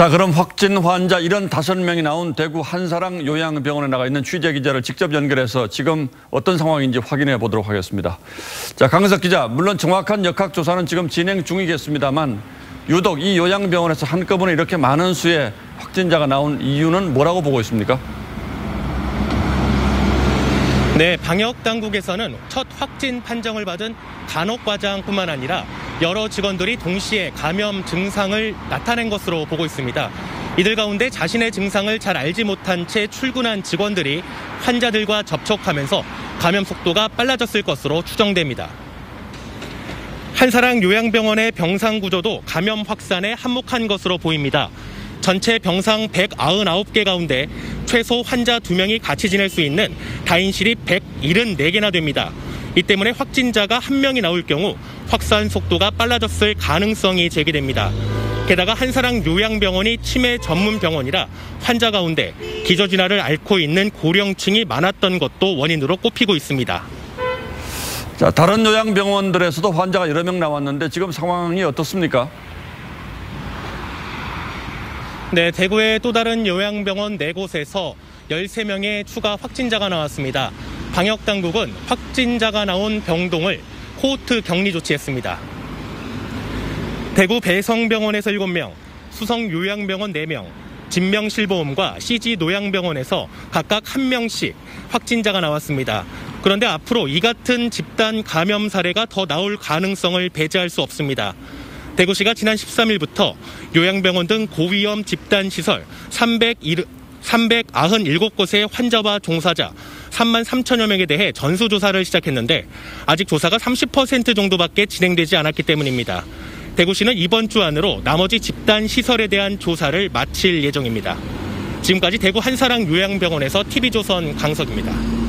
자, 그럼 확진 환자 75명이 나온 대구 한사랑 요양병원에 나가 있는 취재기자를 직접 연결해서 지금 어떤 상황인지 확인해 보도록 하겠습니다. 자, 강은석 기자, 물론 정확한 역학조사는 지금 진행 중이겠습니다만 유독 이 요양병원에서 한꺼번에 이렇게 많은 수의 확진자가 나온 이유는 뭐라고 보고 있습니까? 네, 방역당국에서는 첫 확진 판정을 받은 간호과장뿐만 아니라 여러 직원들이 동시에 감염 증상을 나타낸 것으로 보고 있습니다. 이들 가운데 자신의 증상을 잘 알지 못한 채 출근한 직원들이 환자들과 접촉하면서 감염 속도가 빨라졌을 것으로 추정됩니다. 한사랑 요양병원의 병상 구조도 감염 확산에 한몫한 것으로 보입니다. 전체 병상 199개 가운데 최소 환자 2명이 같이 지낼 수 있는 다인실이 174개나 됩니다. 이 때문에 확진자가 1명이 나올 경우 확산 속도가 빨라졌을 가능성이 제기됩니다. 게다가 한사랑 요양병원이 치매 전문 병원이라 환자 가운데 기저질환을 앓고 있는 고령층이 많았던 것도 원인으로 꼽히고 있습니다. 자, 다른 요양병원들에서도 환자가 여러 명 나왔는데 지금 상황이 어떻습니까? 네, 대구의 또 다른 요양병원 4곳에서 13명의 추가 확진자가 나왔습니다. 방역당국은 확진자가 나온 병동을 코호트 격리 조치했습니다. 대구 배성병원에서 7명, 수성요양병원 4명, 진명실보험과 CG노양병원에서 각각 1명씩 확진자가 나왔습니다. 그런데 앞으로 이 같은 집단 감염 사례가 더 나올 가능성을 배제할 수 없습니다. 대구시가 지난 13일부터 요양병원 등 고위험 집단시설 397곳의 환자와 종사자 3만 3천여 명에 대해 전수조사를 시작했는데 아직 조사가 30% 정도밖에 진행되지 않았기 때문입니다. 대구시는 이번 주 안으로 나머지 집단시설에 대한 조사를 마칠 예정입니다. 지금까지 대구 한사랑 요양병원에서 TV조선 강석입니다.